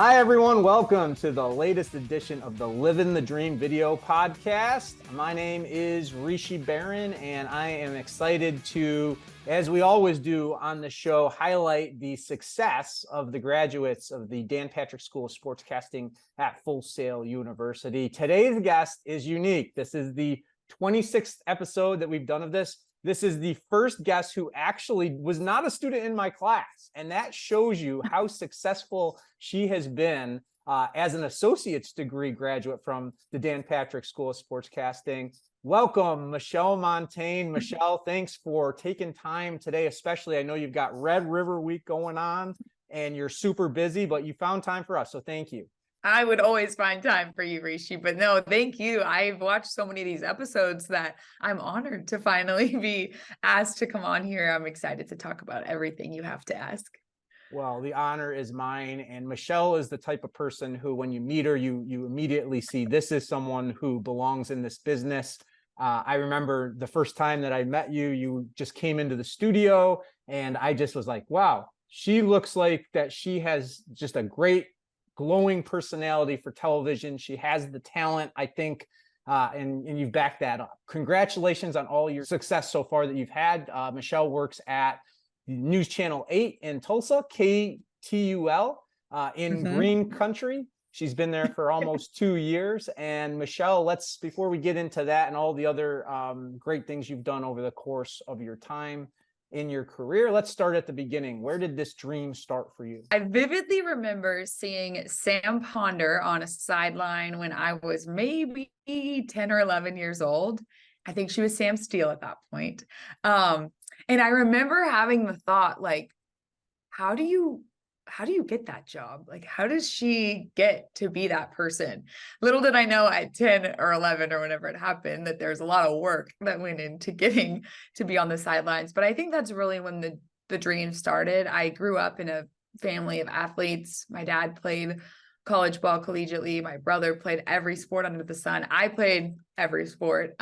Hi, everyone. Welcome to the latest edition of the Livin The Dream video podcast. My name is Rishi Barran, and I am excited to, as we always do on the show, highlight the success of the graduates of the Dan Patrick School of Sportscasting at Full Sail University. Today's guest is unique. This is the 26th episode that we've done of this. This is the first guest who actually was not a student in my class. And that shows you how successful she has been as an associate's degree graduate from the Dan Patrick School of Sportscasting. Welcome, Michelle Montaine. Michelle, thanks for taking time today, especially. I know you've got Red River Week going on and you're super busy, but you found time for us. So thank you. I would always find time for you, Rishi, but no, thank you. I've watched so many of these episodes that I'm honored to finally be asked to come on here. I'm excited to talk about everything you have to ask. Well, the honor is mine. And Michelle is the type of person who, when you meet her, you immediately see this is someone who belongs in this business. I remember the first time that I met you, you just came into the studio and I just was like, wow, she looks like that she has just a great glowing personality for television. She has the talent, I think, and you've backed that up. Congratulations on all your success so far that you've had. Michelle works at News Channel 8 in Tulsa, KTUL, in Green Country. She's been there for almost 2 years. And Michelle, before we get into that and all the other great things you've done over the course of your time in your career, let's start at the beginning. Where did this dream start for you? I vividly remember seeing Sam Ponder on a sideline when I was maybe 10 or 11 years old. I think she was Sam Steele at that point. And I remember having the thought, like, how do you get that job? Like, how does she get to be that person? Little did I know at 10 or 11 or whenever it happened that there's a lot of work that went into getting to be on the sidelines. But I think that's really when the dream started. I grew up in a family of athletes. My dad played college ball collegiately. My brother played every sport under the sun. I played every sport.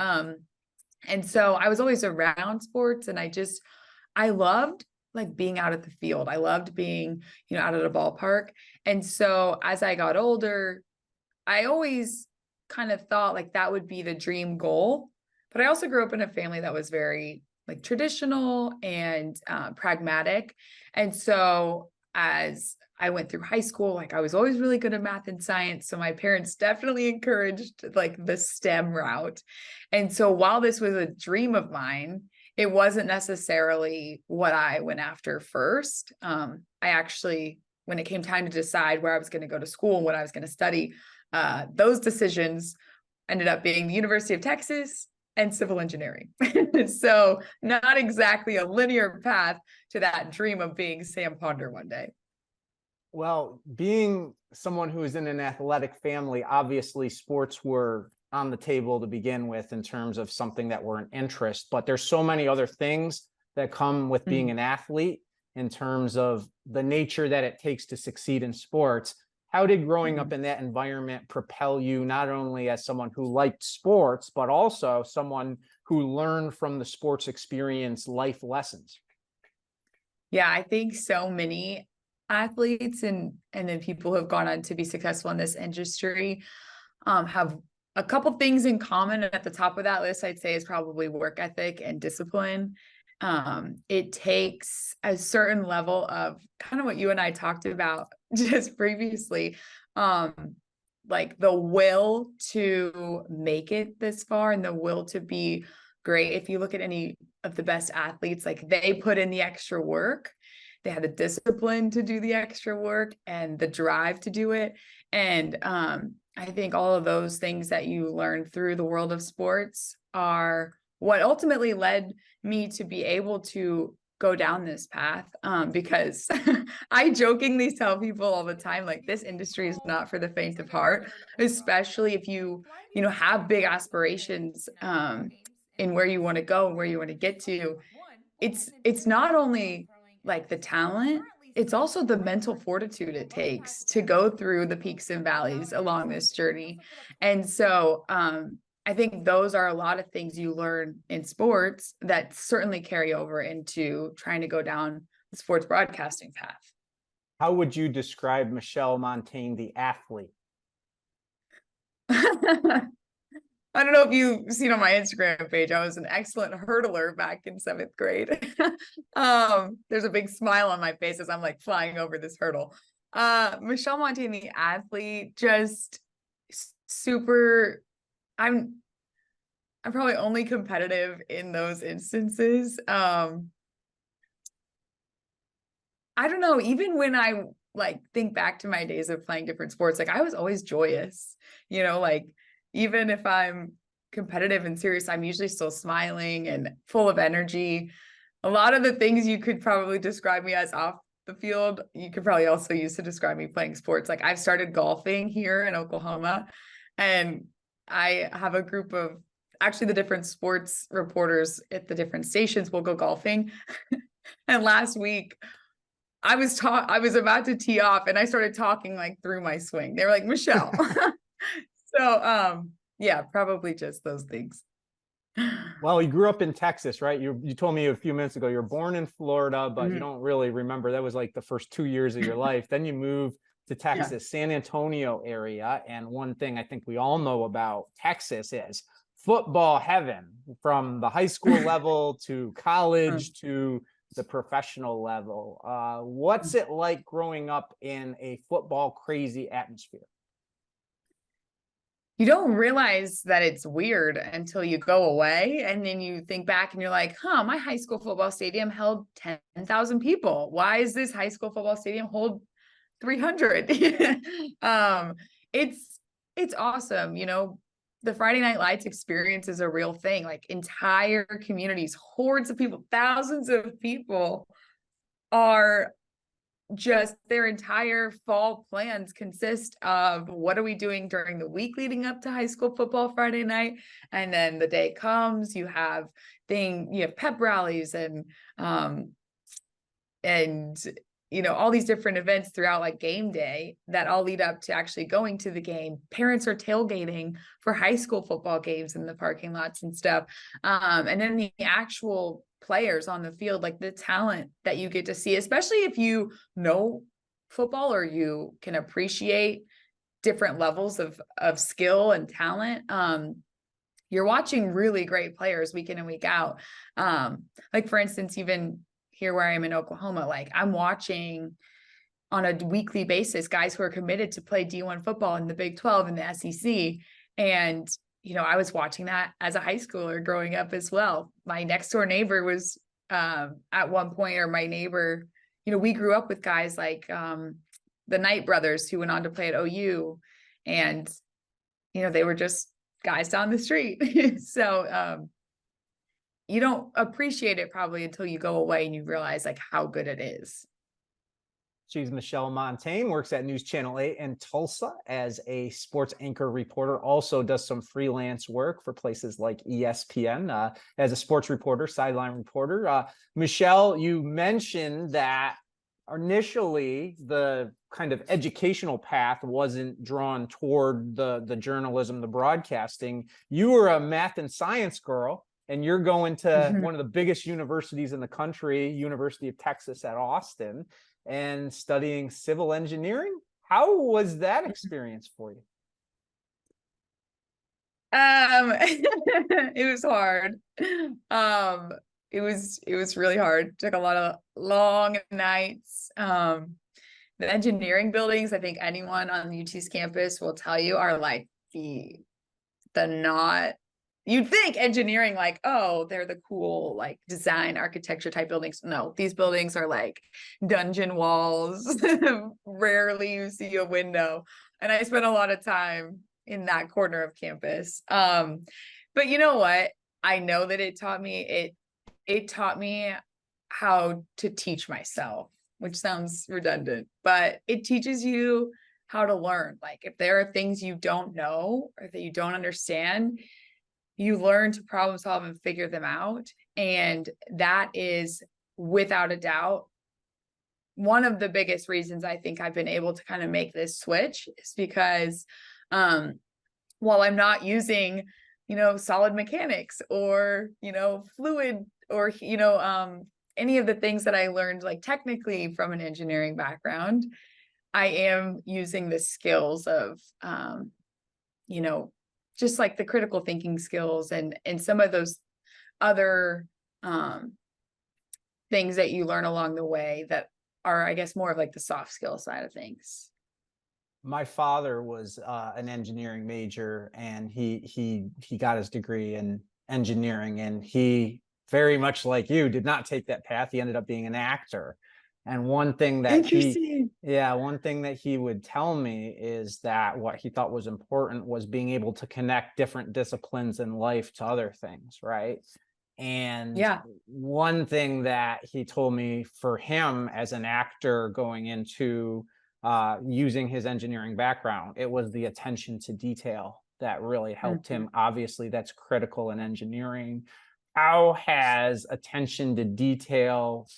And so I was always around sports, and I loved like being out at the field. I loved being, out at a ballpark. And so as I got older, I always kind of thought like that would be the dream goal. But I also grew up in a family that was very like traditional and pragmatic. And so as I went through high school, like I was always really good at math and science. So my parents definitely encouraged like the STEM route. And so while this was a dream of mine, it wasn't necessarily what I went after first. I actually, when it came time to decide where I was going to go to school and what I was going to study, those decisions ended up being the University of Texas and civil engineering. So not exactly a linear path to that dream of being Sam Ponder one day. Well, being someone who is in an athletic family, obviously sports were on the table to begin with in terms of something that were an interest, but there's so many other things that come with being an athlete in terms of the nature that it takes to succeed in sports. How did growing up in that environment propel you, not only as someone who liked sports, but also someone who learned from the sports experience life lessons? Yeah, I think so many athletes and then people who have gone on to be successful in this industry have a couple things in common. And at the top of that list, I'd say is probably work ethic and discipline. It takes a certain level of kind of what you and I talked about just previously, like the will to make it this far and the will to be great. If you look at any of the best athletes, like they put in the extra work. They had the discipline to do the extra work and the drive to do it. And I think all of those things that you learn through the world of sports are what ultimately led me to be able to go down this path. Because I jokingly tell people all the time, like this industry is not for the faint of heart, especially if you have big aspirations in where you want to go and where you want to get to. It's not only like the talent, it's also the mental fortitude it takes to go through the peaks and valleys along this journey. And so I think those are a lot of things you learn in sports that certainly carry over into trying to go down the sports broadcasting path. How would you describe Michelle Montaine, the athlete? I don't know if you've seen on my Instagram page, I was an excellent hurdler back in 7th grade. There's a big smile on my face as I'm like flying over this hurdle. Michelle Montaine, the athlete, just super, I'm probably only competitive in those instances. I don't know, even when I like think back to my days of playing different sports, like I was always joyous, like even if I'm competitive and serious, I'm usually still smiling and full of energy. A lot of the things you could probably describe me as off the field, you could probably also use to describe me playing sports. Like I've started golfing here in Oklahoma, and I have a group of actually the different sports reporters at the different stations will go golfing. And last week I was about to tee off and I started talking like through my swing. They were like, Michelle. So yeah, probably just those things. Well, you grew up in Texas, right? You told me a few minutes ago you're born in Florida, but you Mhm. don't really remember. That was like the first 2 years of your life. Then you moved to Yeah. Texas, San Antonio area. And one thing I think we all know about Texas is football heaven, from the high school level to college to the professional level. What's it like growing up in a football crazy atmosphere? You don't realize that it's weird until you go away, and then you think back and you're like, huh, my high school football stadium held 10,000 people. Why is this high school football stadium hold 300? It's awesome. The Friday Night Lights experience is a real thing. Like entire communities, hordes of people, thousands of people are just their entire fall plans consist of what are we doing during the week leading up to high school football Friday night, and then the day comes, you have pep rallies and all these different events throughout like game day that all lead up to actually going to the game. Parents are tailgating for high school football games in the parking lots and stuff, and then the actual players on the field, like the talent that you get to see, especially if you know football or you can appreciate different levels of skill and talent. You're watching really great players week in and week out. Like for instance, even here where I am in Oklahoma, like I'm watching on a weekly basis guys who are committed to play D1 football in the Big 12 and the SEC. And I was watching that as a high schooler growing up as well. My next door neighbor was at one point, or my neighbor, we grew up with guys like the Knight brothers who went on to play at OU, and they were just guys down the street. So you don't appreciate it probably until you go away and you realize like how good it is. She's Michelle Montaine, works at News Channel 8 in Tulsa as a sports anchor reporter, also does some freelance work for places like ESPN as a sports reporter, sideline reporter. Michelle, you mentioned that initially the kind of educational path wasn't drawn toward the journalism, the broadcasting. You were a math and science girl, and you're going to one of the biggest universities in the country, University of Texas at Austin, and studying civil engineering. How was that experience for you? It was hard. It was really hard. Took a lot of long nights. The engineering buildings, I think anyone on UT's campus will tell you, are like the not, you'd think engineering, like, oh, they're the cool, like design architecture type buildings. No, these buildings are like dungeon walls. Rarely you see a window. And I spent a lot of time in that corner of campus. But you know what? I know that it taught me how to teach myself, which sounds redundant, but it teaches you how to learn. Like if there are things you don't know or that you don't understand, you learn to problem solve and figure them out. And that is without a doubt one of the biggest reasons I think I've been able to kind of make this switch, is because while I'm not using, solid mechanics or, fluid or, any of the things that I learned, like technically from an engineering background, I am using the skills of, you know, just like the critical thinking skills and some of those other things that you learn along the way that are, I guess, more of like the soft skill side of things. My father was an engineering major, and he got his degree in engineering, and he, very much like you, did not take that path. He ended up being an actor. And one thing that Interesting. one thing that he would tell me is that what he thought was important was being able to connect different disciplines in life to other things, right? And Yeah. one thing that he told me, for him as an actor going into using his engineering background, it was the attention to detail that really helped Mhm. him. Obviously, that's critical in engineering. How has attention to detail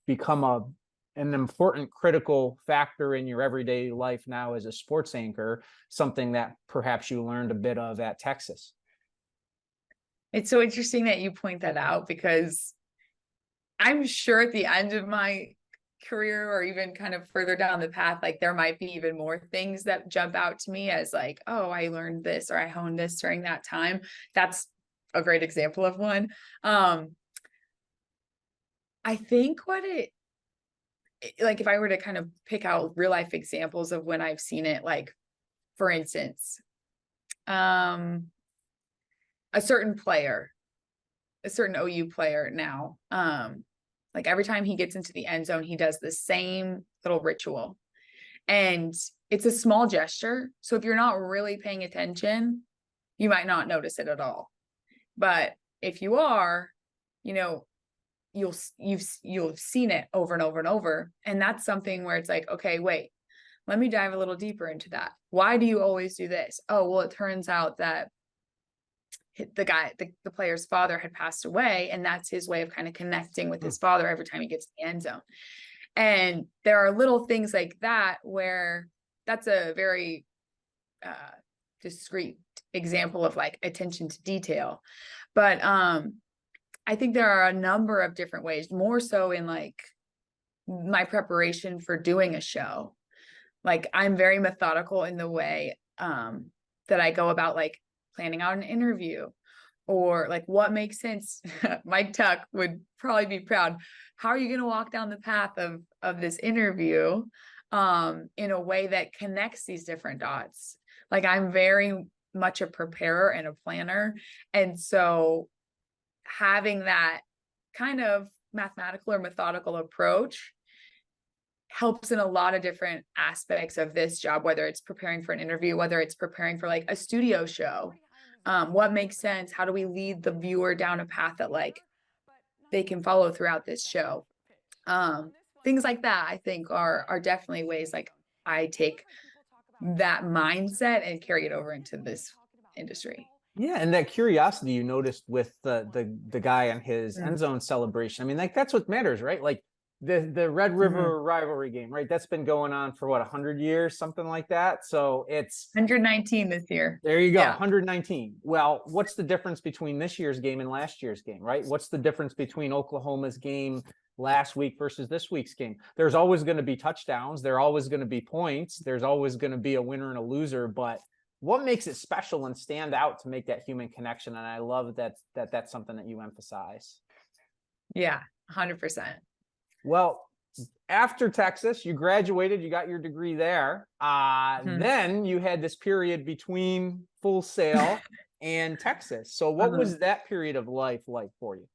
become an important critical factor in your everyday life now as a sports anchor, something that perhaps you learned a bit of at Texas? It's so interesting that you point that out, because I'm sure at the end of my career, or even kind of further down the path, like there might be even more things that jump out to me as like, oh, I learned this or I honed this during that time. That's a great example of one. I think like if I were to kind of pick out real life examples of when I've seen it, like for instance, um, a certain player, a certain OU player now, like every time he gets into the end zone, he does the same little ritual. And it's a small gesture. So if you're not really paying attention, you might not notice it at all. But if you are, you know, you'll have seen it over and over and over. And that's something where it's like, okay, wait, let me dive a little deeper into that. Why do you always do this? Oh, well, it turns out that the player's father had passed away, and that's his way of kind of connecting with his father every time he gets to the end zone. And there are little things like that where that's a very discrete example of like attention to detail. But I think there are a number of different ways, more so in like my preparation for doing a show. Like I'm very methodical in the way that I go about like planning out an interview, or like what makes sense. Mike Tuck would probably be proud. How are you going to walk down the path of this interview in a way that connects these different dots? Like I'm very much a preparer and a planner. And so having that kind of mathematical or methodical approach helps in a lot of different aspects of this job, whether it's preparing for an interview, whether it's preparing for like a studio show. What makes sense? How do we lead the viewer down a path that like they can follow throughout this show? Things like that, I think are definitely ways like I take that mindset and carry it over into this industry. Yeah, and that curiosity you noticed with the guy and his end zone celebration. I mean, like that's what matters, right? Like the Red River rivalry game, right? That's been going on for what, 100 years, something like that. So it's 119 this year. there you go, Yeah. 119. Well, what's the difference between this year's game and last year's game, right? What's the difference between Oklahoma's game last week versus this week's game? There's always going to be touchdowns. There are always going to be points. There's always going to be a winner and a loser. But what makes it special and stand out to make that human connection? And I love that's something that you emphasize. Yeah, 100%. Well, after Texas, you graduated, you got your degree there. Then you had this period between Full Sail and Texas. So what was that period of life like for you?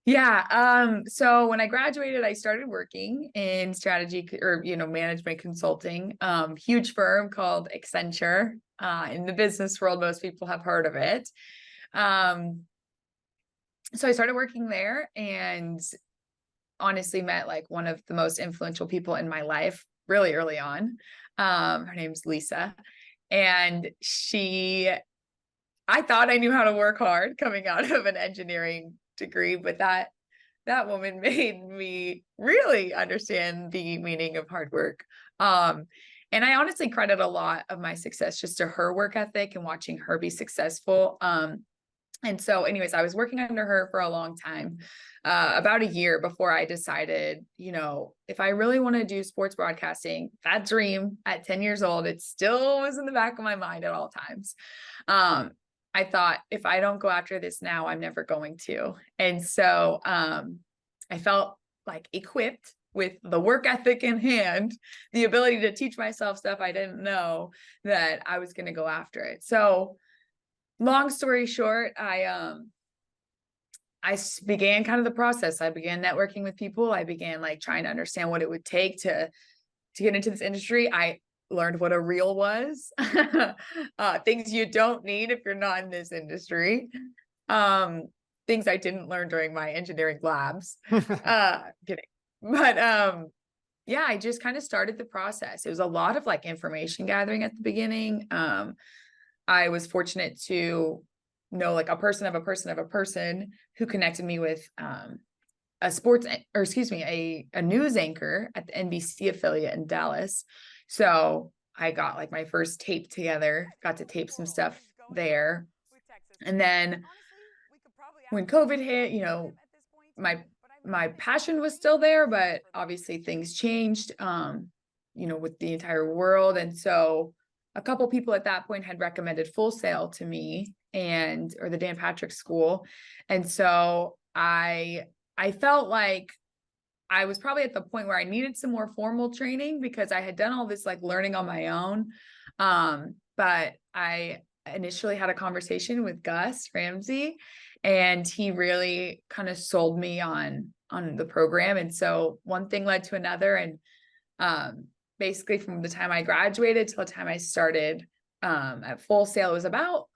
Yeah. So when I graduated, I started working in strategy or, management consulting, huge firm called Accenture. In the business world, most people have heard of it. So I started working there and honestly met like one of the most influential people in my life really early on. Her name's Lisa. And I thought I knew how to work hard coming out of an engineering degree, but that woman made me really understand the meaning of hard work. And I honestly credit a lot of my success just to her work ethic and watching her be successful. And so anyways, I was working under her for a long time, about a year before I decided, you know, if I really want to do sports broadcasting, that dream at 10 years old, it still was in the back of my mind at all times. I thought, if I don't go after this now, I'm never going to. And so I felt like equipped with the work ethic in hand, the ability to teach myself stuff I didn't know, that I was going to go after it. So long story short, began kind of the process. I began networking with people. I began like trying to understand what it would take to get into this industry. I learned what a reel was, things you don't need if you're not in this industry. Things I didn't learn during my engineering labs. Kidding. But yeah, I just kind of started the process. It was a lot of like information gathering at the beginning. I was fortunate to know like a person of a person of a person who connected me with a news anchor at the NBC affiliate in Dallas. So I got like my first tape together, got to tape some stuff there. And then when COVID hit, you know, my passion was still there, but obviously things changed, you know, with the entire world. And so a couple people at that point had recommended Full Sail to me or the Dan Patrick School. And so I felt like I was probably at the point where I needed some more formal training, because I had done all this like learning on my own. But I initially had a conversation with Gus Ramsey, and he really kind of sold me on the program. And so one thing led to another. And basically from the time I graduated till the time I started at Full Sail, it was about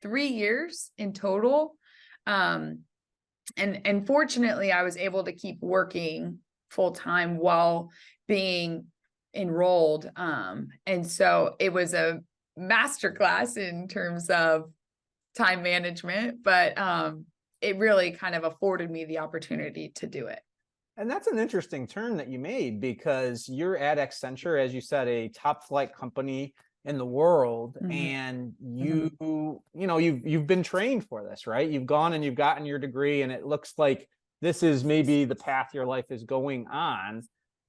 3 years in total. And fortunately, I was able to keep working full time while being enrolled. And so it was a masterclass in terms of time management, but it really kind of afforded me the opportunity to do it. And that's an interesting turn that you made, because you're at Accenture, as you said, a top flight company in the world. Mhm. And you've been trained for this, right? You've gone and you've gotten your degree, and it looks like this is maybe the path your life is going on.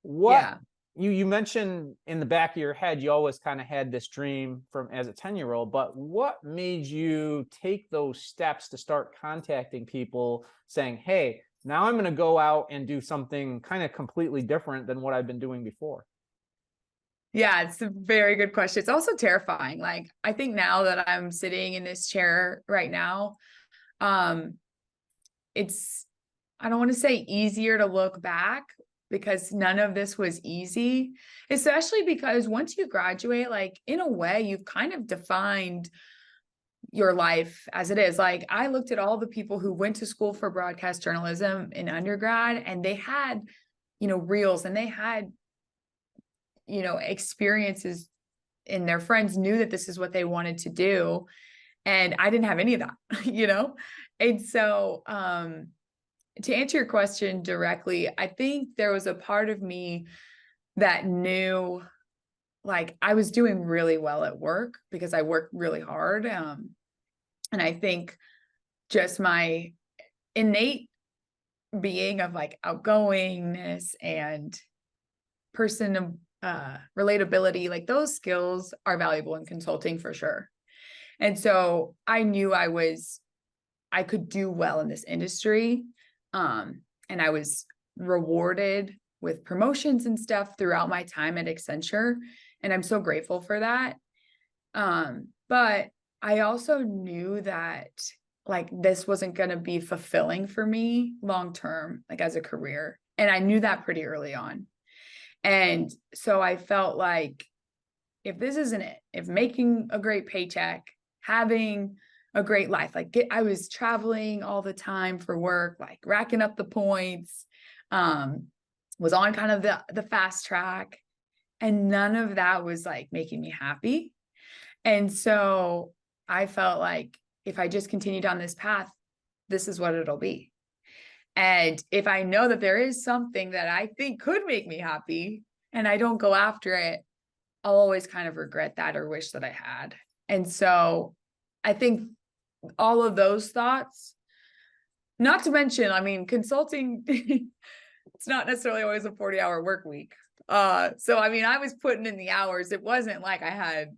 Yeah. You mentioned in the back of your head, you always kind of had this dream from as a 10-year-old, but what made you take those steps to start contacting people saying, hey, now I'm going to go out and do something kind of completely different than what I've been doing before? Yeah, it's a very good question. It's also terrifying. Like, I think now that I'm sitting in this chair right now, it's, I don't want to say easier to look back, because none of this was easy, especially because once you graduate, like in a way, you've kind of defined your life as it is. Like, I looked at all the people who went to school for broadcast journalism in undergrad, and they had, you know, reels, and they had, you know, experiences, and their friends knew that this is what they wanted to do. And I didn't have any of that, you know? And so, to answer your question directly, I think there was a part of me that knew like I was doing really well at work because I worked really hard. And I think just my innate being of like outgoingness and person relatability, like those skills are valuable in consulting for sure. And so I knew I could do well in this industry. And I was rewarded with promotions and stuff throughout my time at Accenture. And I'm so grateful for that. But I also knew that like this wasn't going to be fulfilling for me long term, like as a career. And I knew that pretty early on. And so I felt like, if this isn't it, if making a great paycheck, having a great life, like I was traveling all the time for work, like racking up the points, was on kind of the fast track, and none of that was like making me happy. And so I felt like if I just continue down this path, this is what it'll be. And if I know that there is something that I think could make me happy and I don't go after it, I'll always kind of regret that or wish that I had. And so I think all of those thoughts, not to mention, I mean, consulting, it's not necessarily always a 40-hour work week. So, I mean, I was putting in the hours. It wasn't like I had,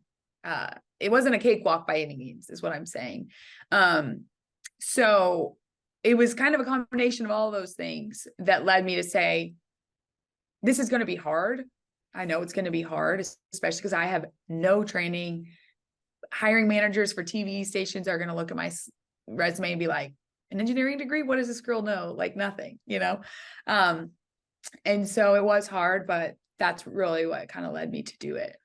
it wasn't a cakewalk by any means, is what I'm saying. So it was kind of a combination of all those things that led me to say, this is going to be hard. I know it's going to be hard, especially because I have no training. Hiring managers for TV stations are going to look at my resume and be like, an engineering degree? What does this girl know? Like nothing, you know? And so it was hard, but that's really what kind of led me to do it.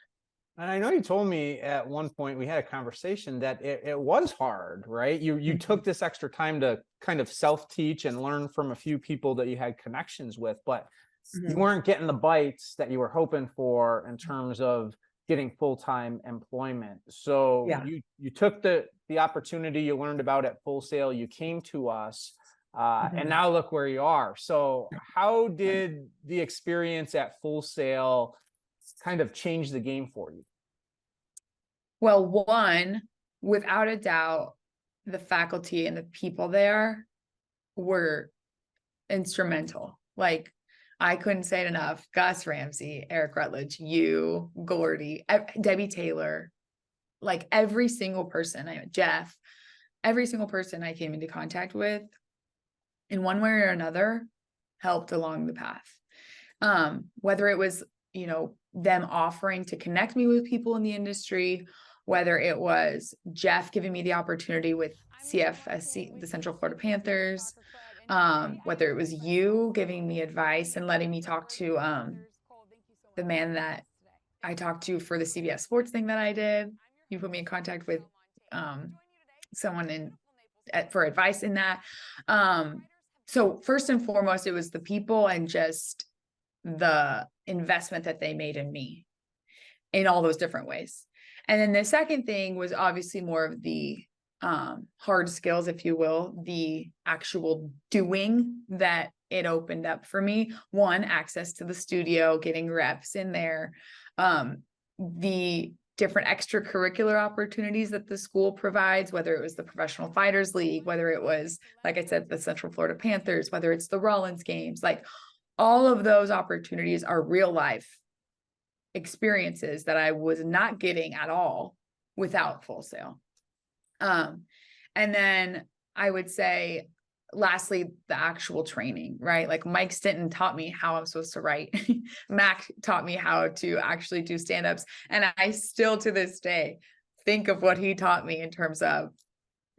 And I know you told me at one point, we had a conversation that it was hard, right? You took this extra time to kind of self-teach and learn from a few people that you had connections with, but you weren't getting the bites that you were hoping for in terms of getting full-time employment. So you took the opportunity you learned about at Full Sail, you came to us, and now look where you are. So how did the experience at Full Sail kind of change the game for you? Well, one, without a doubt, the faculty and the people there were instrumental. Like, I couldn't say it enough. Gus Ramsey, Eric Rutledge, you, Gordy, Debbie Taylor, like every single person, Jeff, every single person I came into contact with in one way or another helped along the path. Whether it was, you know, them offering to connect me with people in the industry, whether it was Jeff giving me the opportunity with CFSC, the Central Florida Panthers, whether it was you giving me advice and letting me talk to the man that I talked to for the CBS Sports thing that I did. You put me in contact with someone for advice in that. So first and foremost, it was the people and just the investment that they made in me in all those different ways. And then the second thing was obviously more of the hard skills, if you will, the actual doing that it opened up for me. One, access to the studio, getting reps in there, the different extracurricular opportunities that the school provides, whether it was the Professional Fighters League, whether it was, like I said, the Central Florida Panthers, whether it's the Rollins games, like all of those opportunities are real life experiences that I was not getting at all without Full Sail. And then I would say, lastly, the actual training, right? Like Mike Stinton taught me how I'm supposed to write. Mac taught me how to actually do stand-ups. And I still to this day think of what he taught me in terms of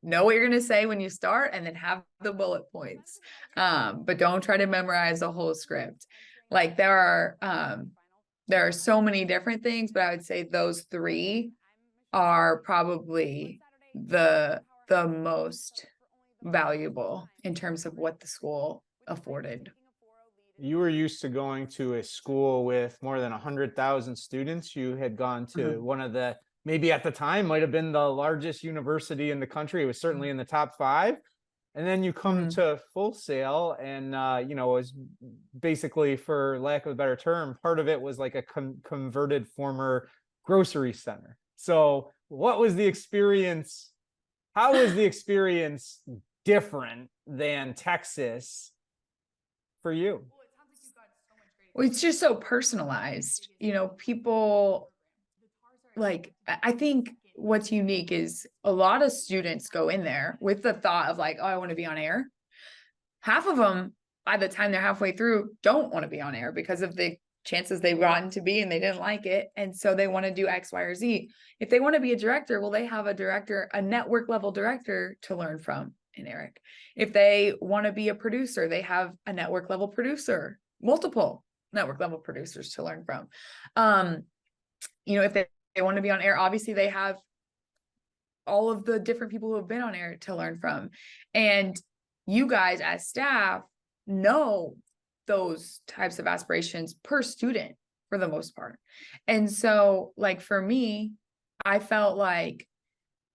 know what you're going to say when you start and then have the bullet points. But don't try to memorize the whole script. Like there are so many different things, but I would say those three are probably the most valuable in terms of what the school afforded. You were used to going to a school with more than 100,000 students. You had gone to one of the, maybe at the time might have been the largest university in the country. It was certainly in the top 5. And then you come to Full Sail and, you know, it was basically, for lack of a better term, part of it was like a converted former grocery center. So what was the experience? How was the experience different than Texas for you? Well, it's just so personalized. You know, people, like, I think what's unique is a lot of students go in there with the thought of like, oh, I want to be on air. Half of them, by the time they're halfway through, don't want to be on air because of the chances they've gotten to be and they didn't like it. And so they want to do X, Y, or Z. If they want to be a director, well, they have a director, a network level director to learn from in Eric. If they want to be a producer, they have a network level producer, multiple network level producers to learn from. You know, if they want to be on air, obviously they have all of the different people who have been on air to learn from. And you guys as staff know those types of aspirations per student for the most part. And so, like, for me, I felt like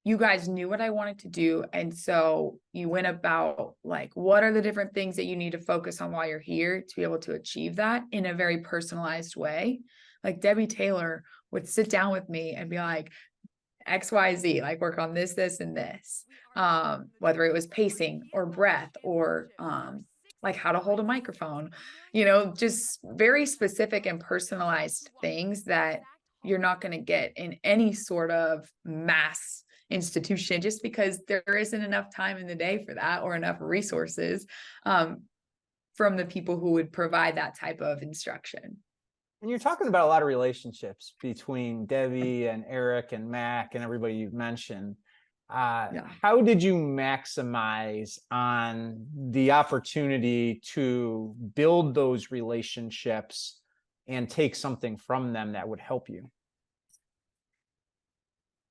you guys knew what I wanted to do. And so you went about like, what are the different things that you need to focus on while you're here to be able to achieve that in a very personalized way. Like Debbie Taylor would sit down with me and be like, XYZ, like work on this, this, and this. Whether it was pacing or breath or like how to hold a microphone, just very specific and personalized things that you're not going to get in any sort of mass institution, just because there isn't enough time in the day for that or enough resources from the people who would provide that type of instruction. And you're talking about a lot of relationships between Debbie and Eric and Mac and everybody you've mentioned. How did you maximize on the opportunity to build those relationships and take something from them that would help you?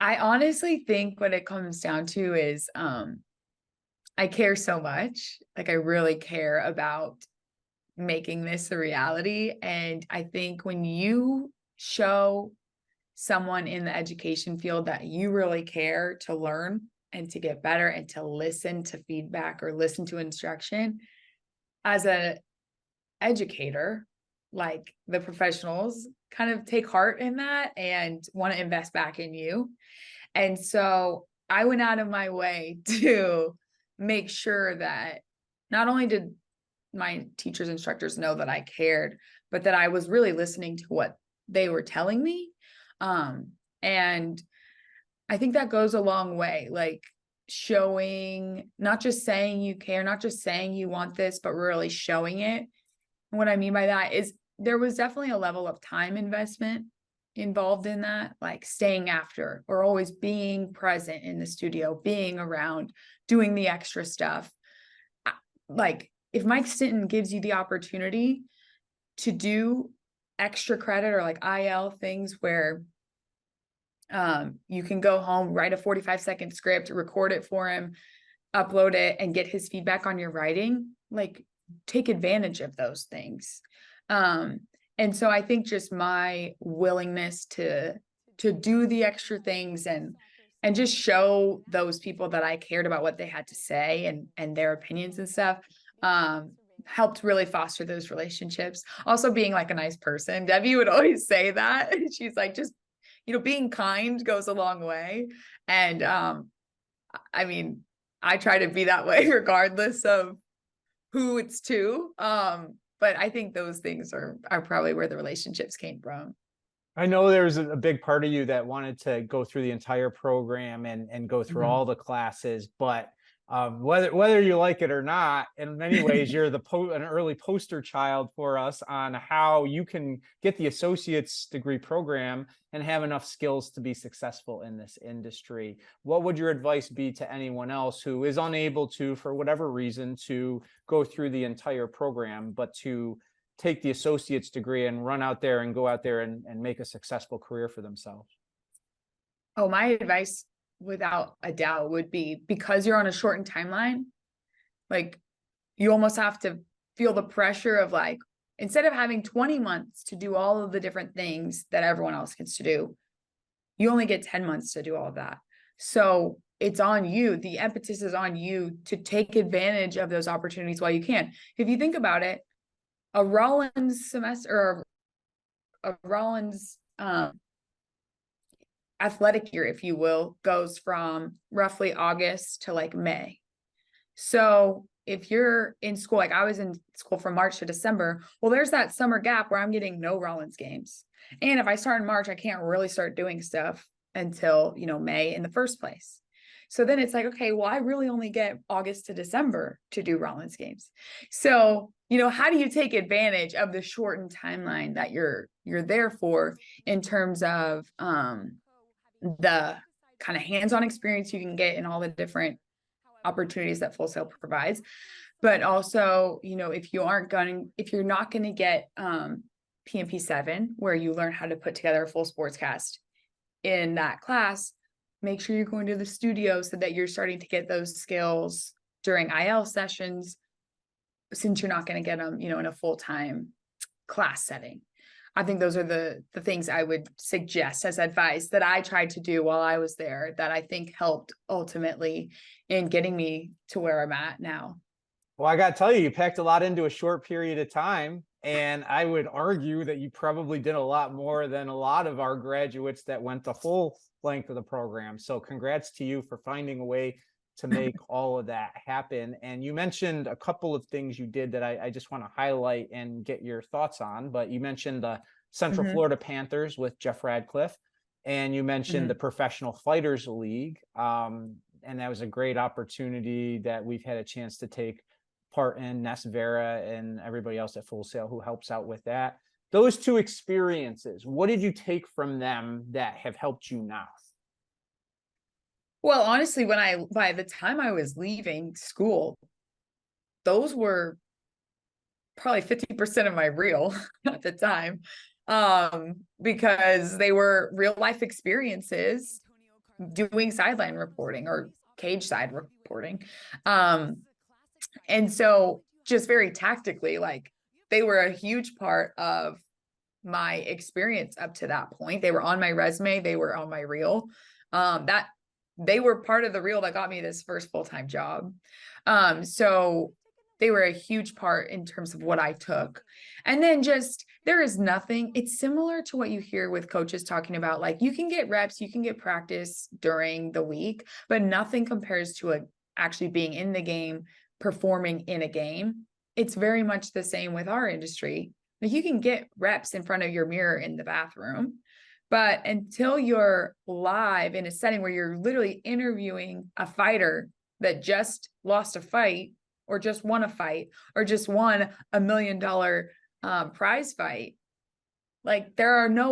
I honestly think what it comes down to is I care so much. Like I really care about making this a reality. And I think when you show someone in the education field that you really care to learn and to get better and to listen to feedback or listen to instruction, as an educator, like the professionals kind of take heart in that and want to invest back in you. And so I went out of my way to make sure that not only did my teachers, instructors know that I cared, but that I was really listening to what they were telling me. And I think that goes a long way, like showing, not just saying you care, not just saying you want this, but really showing it. And what I mean by that is there was definitely a level of time investment involved in that, like staying after or always being present in the studio, being around, doing the extra stuff. Like if Mike Stinton gives you the opportunity to do extra credit or like IL things where you can go home, write a 45-second script, record it for him, upload it, and get his feedback on your writing, like take advantage of those things. And so I think just my willingness to do the extra things and just show those people that I cared about what they had to say and their opinions and stuff, helped really foster those relationships. Also being like a nice person. Debbie would always say that. She's like, just, being kind goes a long way. And I mean, I try to be that way regardless of who it's to. But I think those things are probably where the relationships came from. I know there's a big part of you that wanted to go through the entire program and go through all the classes, but whether you like it or not, in many ways, you're an early poster child for us on how you can get the associate's degree program and have enough skills to be successful in this industry. What would your advice be to anyone else who is unable to, for whatever reason, to go through the entire program, but to take the associate's degree and run out there and go out there and make a successful career for themselves? Oh, my advice without a doubt would be, because you're on a shortened timeline, like you almost have to feel the pressure of like, instead of having 20 months to do all of the different things that everyone else gets to do, you only get 10 months to do all of that. So it's on you. The impetus is on you to take advantage of those opportunities while you can. If you think about it, a Rollins semester or a Rollins athletic year, if you will, goes from roughly August to like May. So if you're in school, like I was in school from March to December, well, there's that summer gap where I'm getting no Rollins games. And if I start in March, I can't really start doing stuff until, May in the first place. So then it's like, okay, well, I really only get August to December to do Rollins games. So, how do you take advantage of the shortened timeline that you're there for in terms of the kind of hands-on experience you can get in all the different opportunities that Full Sail provides, but also, if you're not going to get PMP 7, where you learn how to put together a full sportscast in that class, make sure you're going to the studio so that you're starting to get those skills during IL sessions, since you're not going to get them, in a full-time class setting. I think those are the things I would suggest as advice that I tried to do while I was there, that I think helped ultimately in getting me to where I'm at now. Well, I got to tell you, you packed a lot into a short period of time. And I would argue that you probably did a lot more than a lot of our graduates that went the full length of the program. So congrats to you for finding a way to make all of that happen. And you mentioned a couple of things you did that I just want to highlight and get your thoughts on. But you mentioned the Central Florida Panthers with Jeff Radcliffe, and you mentioned the Professional Fighters League. And that was a great opportunity that we've had a chance to take part in. Ness Vera and everybody else at Full Sail who helps out with that. Those two experiences, what did you take from them that have helped you now? Well, honestly, by the time I was leaving school, those were probably 50% of my reel at the time, because they were real life experiences doing sideline reporting or cage side reporting. And so just very tactically, like, they were a huge part of my experience up to that point. They were on my resume, they were on my reel. That they were part of the reel that got me this first full-time job. So they were a huge part in terms of what I took. And then just, there is nothing, it's similar to what you hear with coaches talking about, like, you can get reps, you can get practice during the week, but nothing compares to actually being in the game, performing in a game. It's very much the same with our industry. Like, you can get reps in front of your mirror in the bathroom, but until you're live in a setting where you're literally interviewing a fighter that just lost a fight, or just won a fight, or just won $1 million prize fight, like, there are no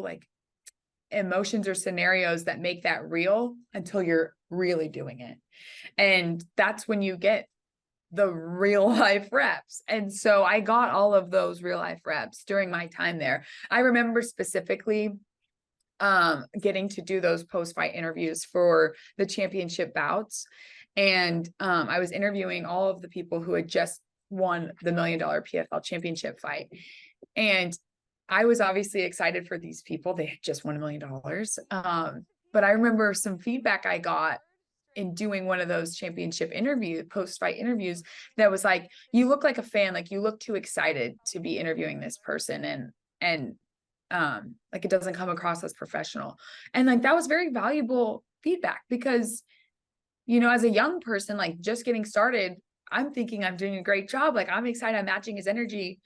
like emotions or scenarios that make that real until you're really doing it. And that's when you get the real life reps. And so I got all of those real life reps during my time there. I remember specifically getting to do those post-fight interviews for the championship bouts. And I was interviewing all of the people who had just won the $1 million PFL championship fight. And I was obviously excited for these people. They had just won $1 million. But I remember some feedback I got in doing one of those championship post-fight interviews, that was like, you look like a fan, like, you look too excited to be interviewing this person. And like, it doesn't come across as professional. And like, that was very valuable feedback, because, you know, as a young person, like, just getting started, I'm thinking I'm doing a great job. Like, I'm excited, I'm matching his energy.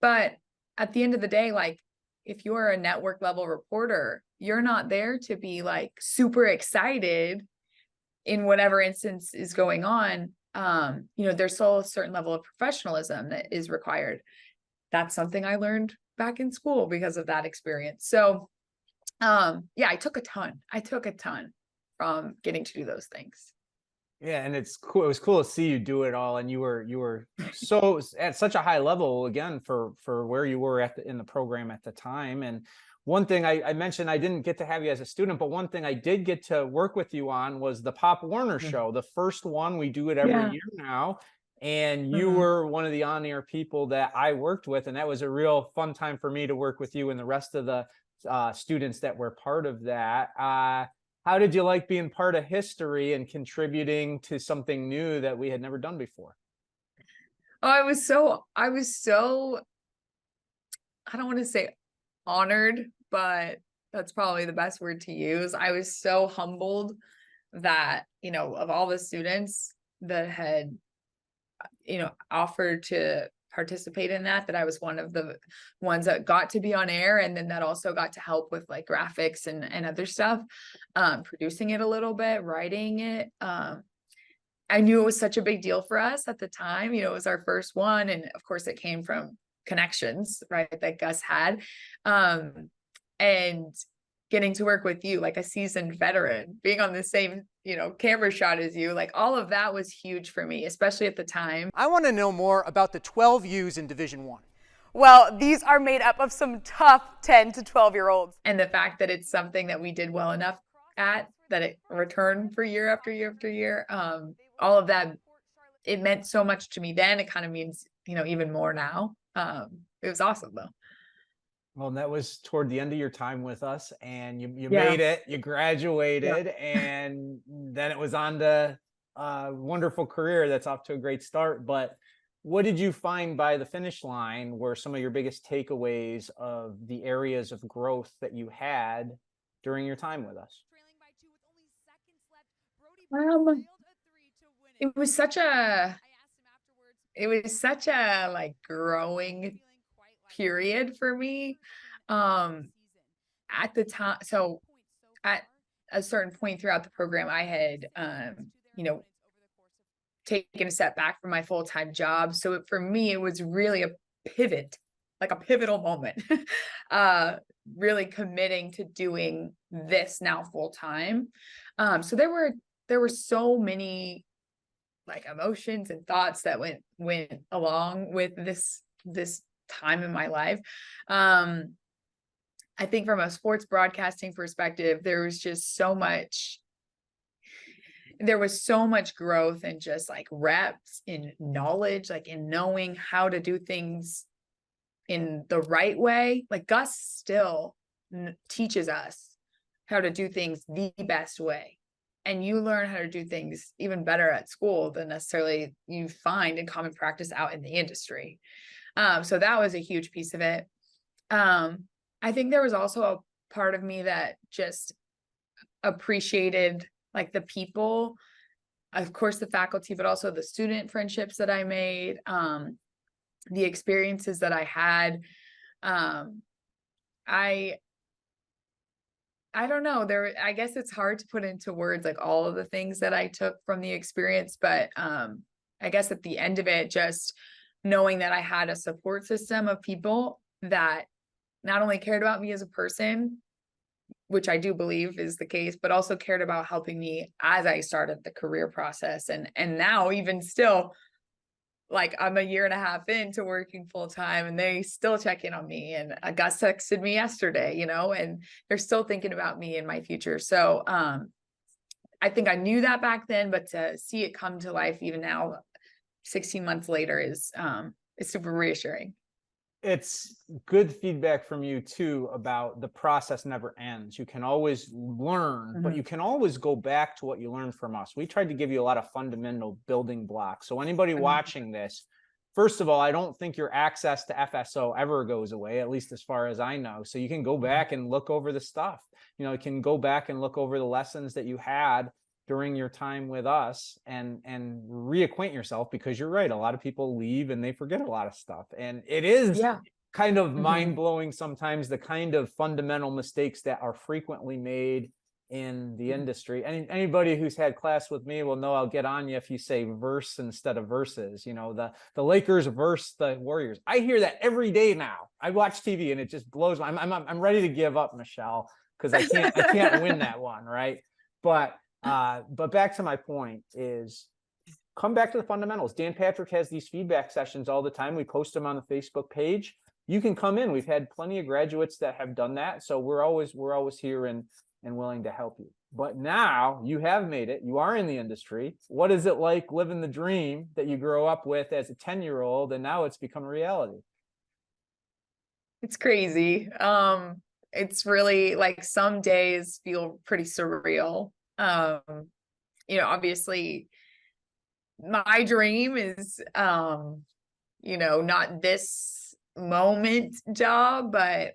But at the end of the day, like, if you're a network level reporter, you're not there to be like super excited in whatever instance is going on. You know, there's still a certain level of professionalism that is required. That's something I learned back in school because of that experience. So yeah, I took a ton from getting to do those things. Yeah, and it's cool. It was cool to see you do it all, and you were so at such a high level again for where you were in the program at the time. And one thing I mentioned, I didn't get to have you as a student, but one thing I did get to work with you on was the Pop Warner show, the first one. We do it every year now, and you were one of the on-air people that I worked with, and that was a real fun time for me to work with you and the rest of the students that were part of that. How did you like being part of history and contributing to something new that we had never done before? Oh, I was so, I don't want to say honored, but that's probably the best word to use. I was so humbled that, you know, of all the students that had, you know, offered to participate in that I was one of the ones that got to be on air, and then that also got to help with like graphics and other stuff, producing it a little bit, writing it. I knew it was such a big deal for us at the time. You know, it was our first one, and of course it came from connections, right, that Gus had. And getting to work with you, like a seasoned veteran, being on the same, you know, camera shot as you, like, all of that was huge for me, especially at the time. I want to know more about the 12 U's in Division I. Well, these are made up of some tough 10 to 12-year-olds. And the fact that it's something that we did well enough at, that it returned for year after year after year, all of that, it meant so much to me then. It kind of means, you know, even more now. It was awesome though. Well, that was toward the end of your time with us, and you made it, you graduated, and then it was on to a wonderful career that's off to a great start. But What did you find by the finish line were some of your biggest takeaways of the areas of growth that you had during your time with us? Um, it was such a like growing period for me. Um, at the time, so at a certain point throughout the program, I had, you know, taken a step back from my full-time job. So for me, it was really a pivot, like a pivotal moment, really committing to doing this now full-time. So there were so many like emotions and thoughts that went along with this time in my life. I think from a sports broadcasting perspective, there was so much growth and just like reps in knowledge, like in knowing how to do things in the right way. Like Gus still teaches us how to do things the best way. And you learn how to do things even better at school than necessarily you find in common practice out in the industry. So that was a huge piece of it. I think there was also a part of me that just appreciated like the people, of course, the faculty, but also the student friendships that I made, the experiences that I had. I don't know, I guess it's hard to put into words like all of the things that I took from the experience, but I guess at the end of it, just knowing that I had a support system of people that not only cared about me as a person, which I do believe is the case, but also cared about helping me as I started the career process. And now even still, like I'm a year and a half into working full time and they still check in on me. And Gus texted me yesterday, and they're still thinking about me in my future. So I think I knew that back then, but to see it come to life even now, 16 months later is super reassuring. It's good feedback from you too about the process never ends. You can always learn, but you can always go back to what you learned from us. We tried to give you a lot of fundamental building blocks. So anybody watching this, first of all, I don't think your access to FSO ever goes away, at least as far as I know. So you can go back and look over the stuff. You can go back and look over the lessons that you had during your time with us and reacquaint yourself, because you're right. A lot of people leave and they forget a lot of stuff. And it is kind of mind-blowing sometimes, the kind of fundamental mistakes that are frequently made in the industry. And anybody who's had class with me will know I'll get on you if you say verse instead of verses. The Lakers verse the Warriors. I hear that every day now. I watch TV and it just blows my. I'm ready to give up, Michelle, because I can't win that one, right? But back to my point is, come back to the fundamentals. Dan Patrick has these feedback sessions all the time. We post them on the Facebook page. You can come in. We've had plenty of graduates that have done that. So we're always here and willing to help you. But now you have made it. You are in the industry. What is it like living the dream that you grow up with as a 10-year-old and now it's become a reality? It's crazy. It's really like some days feel pretty surreal. Obviously my dream is, not this moment job, but,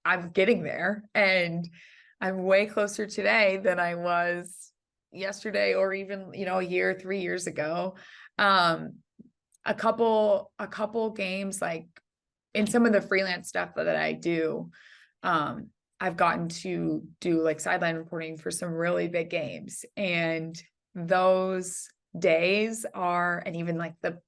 I'm getting there and I'm way closer today than I was yesterday or even, a year, 3 years ago. A couple games, like in some of the freelance stuff that I do, I've gotten to do like sideline reporting for some really big games. And those days and even like the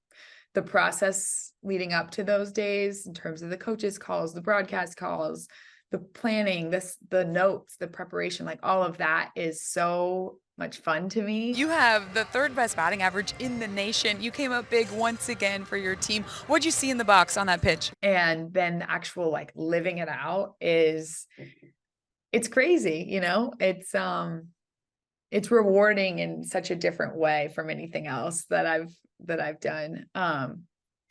process leading up to those days in terms of the coaches calls, the broadcast calls, the planning, the notes, the preparation, like all of that is so much fun to me. You have the third best batting average in the nation. You came up big once again for your team. What'd you see in the box on that pitch? And then the actual like living it out it's crazy, it's rewarding in such a different way from anything else that I've done.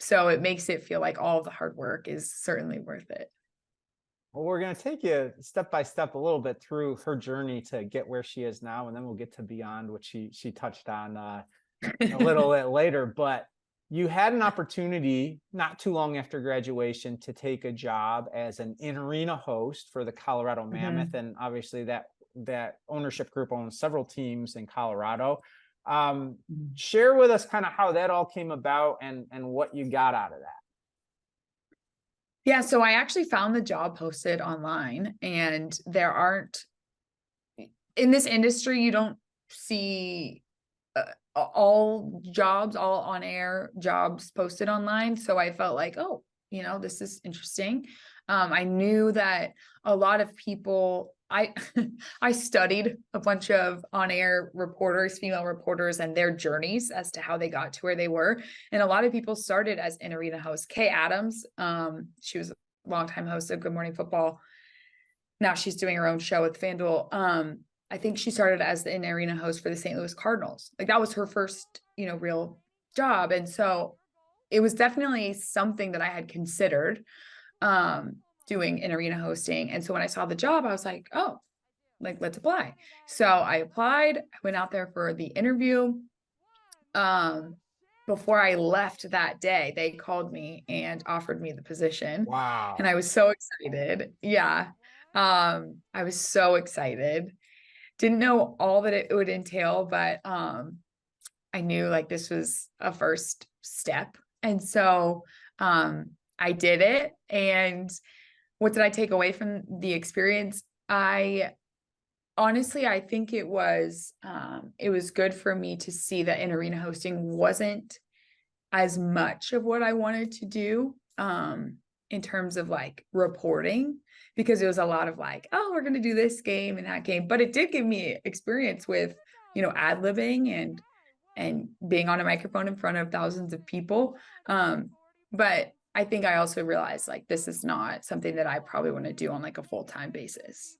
So it makes it feel like all of the hard work is certainly worth it. Well, we're going to take you step by step a little bit through her journey to get where she is now, and then we'll get to beyond what she touched on a little bit later, but you had an opportunity not too long after graduation to take a job as an in-arena host for the Colorado Mammoth. Mhm. And obviously that ownership group owns several teams in Colorado. Share with us kind of how that all came about and what you got out of that. Yeah, so I actually found the job posted online, and there aren't, in this industry, you don't see all jobs, all on air jobs posted online. So I felt like, oh, this is interesting. I knew that a lot of people, I I studied a bunch of on-air reporters, female reporters, and their journeys as to how they got to where they were. And a lot of people started as in-arena hosts. Kay Adams, she was a longtime host of Good Morning Football. Now she's doing her own show with FanDuel. I think she started as the in-arena host for the St. Louis Cardinals. Like that was her first, real job. And so it was definitely something that I had considered doing in-arena hosting. And so when I saw the job, I was like, oh, like, let's apply. So I applied, I went out there for the interview. Before I left that day, they called me and offered me the position. Wow. And I was so excited. Yeah. I was so excited. Didn't know all that it would entail, but I knew like this was a first step. And so I did it. And what did I take away from the experience? Honestly, I think it was good for me to see that in-arena hosting wasn't as much of what I wanted to do in terms of like reporting, because it was a lot of like, oh, we're going to do this game and that game. But it did give me experience with, ad-libbing and being on a microphone in front of thousands of people. But I think I also realized like this is not something that I probably want to do on like a full-time basis.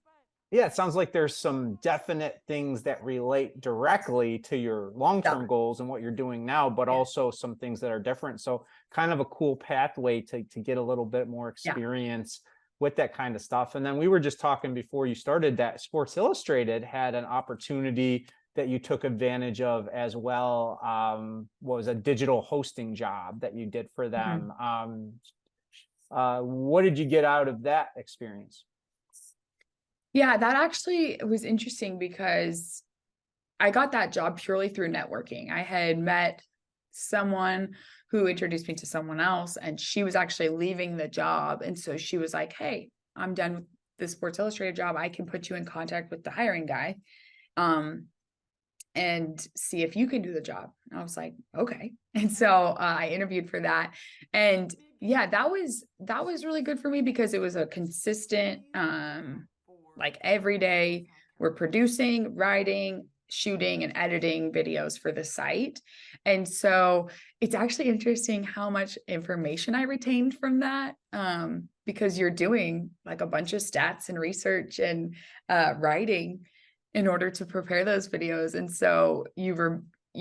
Yeah, it sounds like there's some definite things that relate directly to your long-term goals and what you're doing now, but also some things that are different. So kind of a cool pathway to get a little bit more experience with that kind of stuff. And then we were just talking before you started that Sports Illustrated had an opportunity that you took advantage of as well. Was a digital hosting job that you did for them. What did you get out of that experience? Yeah, that actually was interesting because I got that job purely through networking. I had met someone who introduced me to someone else, and she was actually leaving the job. And so she was like, hey, I'm done with the Sports Illustrated job. I can put you in contact with the hiring guy and see if you can do the job. And I was like, okay. And so I interviewed for that. And yeah, that was really good for me because it was a consistent like every day we're producing, writing, shooting, and editing videos for the site. And so it's actually interesting how much information I retained from that, because you're doing like a bunch of stats and research and writing in order to prepare those videos. And so you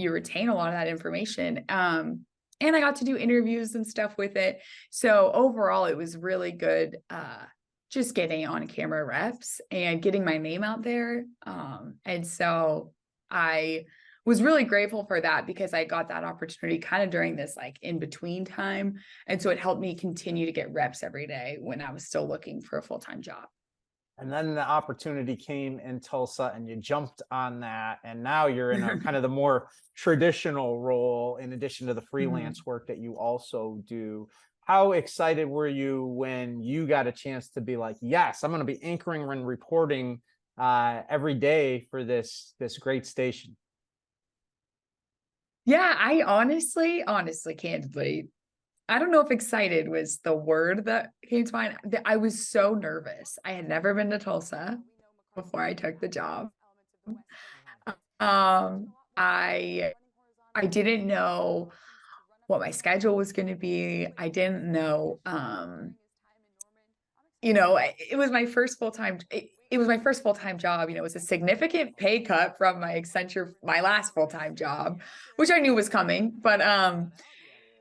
retain a lot of that information. And I got to do interviews and stuff with it. So overall, it was really good. Just getting on camera reps and getting my name out there. And so I was really grateful for that because I got that opportunity kind of during this like in between time. And so it helped me continue to get reps every day when I was still looking for a full-time job. And then the opportunity came in Tulsa and you jumped on that. And now you're in a kind of the more traditional role in addition to the freelance work that you also do. How excited were you when you got a chance to be like, yes, I'm going to be anchoring and reporting every day for this great station? Yeah, I honestly, candidly, I don't know if excited was the word that came to mind. I was so nervous. I had never been to Tulsa before I took the job. I didn't know what my schedule was going to be. I didn't know, it was my first full-time. It was my first full-time job. It was a significant pay cut from my last full-time job, which I knew was coming. But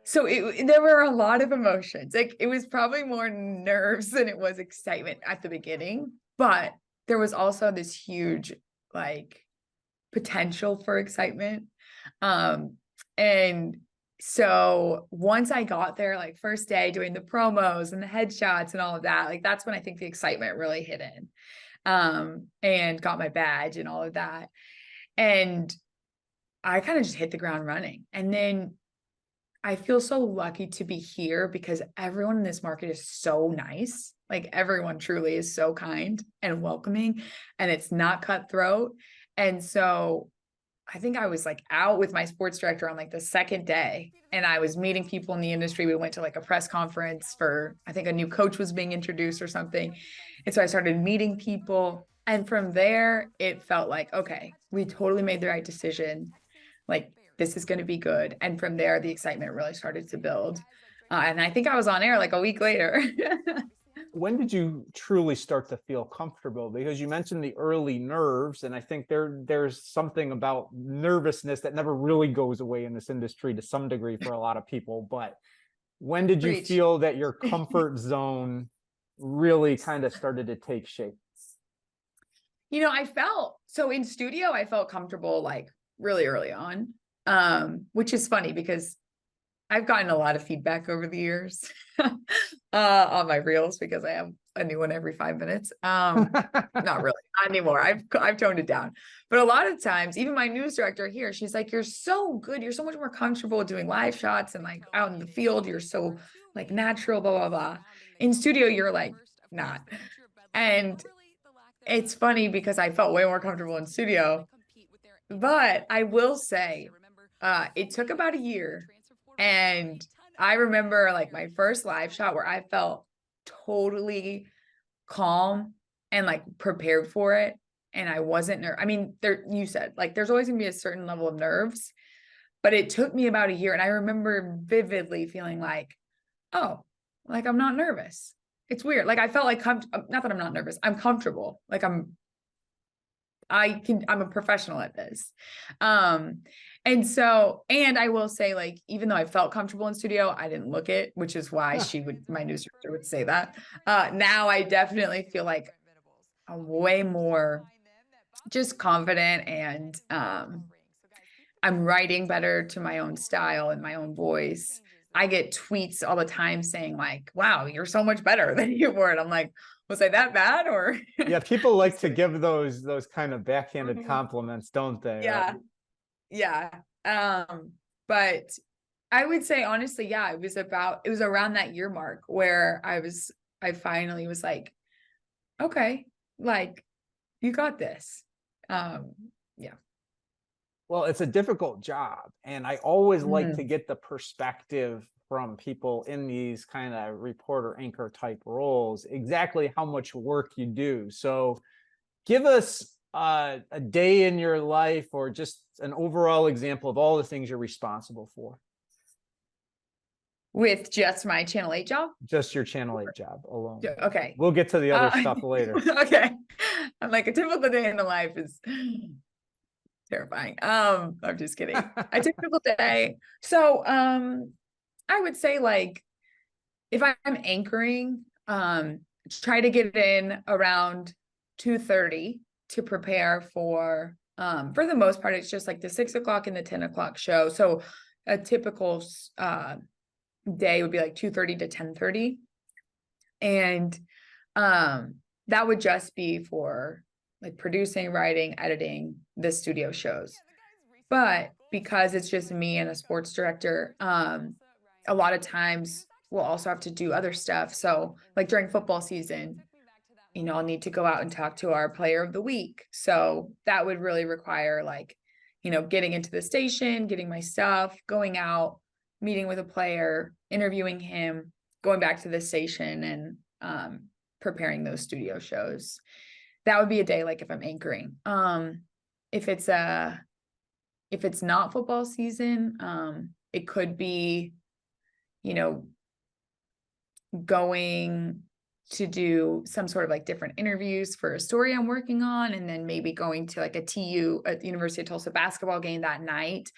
so there were a lot of emotions. Like it was probably more nerves than it was excitement at the beginning. But there was also this huge like potential for excitement. And so once I got there, like first day doing the promos and the headshots and all of that, like that's when I think the excitement really hit in, and got my badge and all of that. And I kind of just hit the ground running. And then I feel so lucky to be here because everyone in this market is so nice. Like everyone truly is so kind and welcoming, and it's not cutthroat. And so I think I was like out with my sports director on like the second day, and I was meeting people in the industry. We went to like a press conference for, I think a new coach was being introduced or something. And so I started meeting people. And from there, it felt like, okay, we totally made the right decision. Like, this is going to be good. And from there, the excitement really started to build. And I think I was on air like a week later. When did you truly start to feel comfortable? Because you mentioned the early nerves, and I think there's something about nervousness that never really goes away in this industry to some degree for a lot of people. But when did you Preach. feel that your comfort zone really kind of started to take shape? I felt so in studio, I felt comfortable like really early on, which is funny because I've gotten a lot of feedback over the years on my reels because I have a new one every 5 minutes. Not really, not anymore. I've toned it down. But a lot of times, even my news director here, she's like, "You're so good. You're so much more comfortable doing live shots and like out in the field. You're so like natural, blah, blah, blah. In studio, you're like not." And it's funny because I felt way more comfortable in studio. But I will say, it took about a year. And I remember like my first live shot where I felt totally calm and like prepared for it. And I wasn't nervous. I mean, you said like there's always gonna be a certain level of nerves, but it took me about a year. And I remember vividly feeling like, oh, like I'm not nervous. It's weird. Like I felt like not that I'm not nervous. I'm comfortable. Like I'm a professional at this. And I will say, like, even though I felt comfortable in studio, I didn't look it, which is why my news director would say that. Now I definitely feel like I'm way more just confident, and I'm writing better to my own style and my own voice. I get tweets all the time saying like, "Wow, you're so much better than you were." And I'm like, was I that bad? Or Yeah, people like to give those kind of backhanded compliments, don't they? yeah. Yeah. But I would say honestly, yeah, it was around that year mark where I finally was like, okay, like you got this. Yeah. Well, it's a difficult job, and I always like Mhm. to get the perspective from people in these kind of reporter anchor type roles, exactly how much work you do. So give us a day in your life or just an overall example of all the things you're responsible for. With just my Channel 8 job? Just your Channel 8 job alone. Okay. We'll get to the other stuff later. Okay. I'm like, a typical day in the life is terrifying. I'm just kidding. A typical day. So, I would say like, if I'm anchoring, try to get in around 2:30 to prepare for the most part, it's just like the 6 o'clock and the 10 o'clock show. So a typical day would be like 2:30 to 10:30. And that would just be for like producing, writing, editing the studio shows. But because it's just me and a sports director, a lot of times we'll also have to do other stuff. So like during football season, I'll need to go out and talk to our player of the week. So that would really require like, getting into the station, getting my stuff, going out, meeting with a player, interviewing him, going back to the station, and preparing those studio shows. That would be a day like if I'm anchoring. If it's not football season, it could be, going to do some sort of like different interviews for a story I'm working on, and then maybe going to like a the University of Tulsa basketball game that night,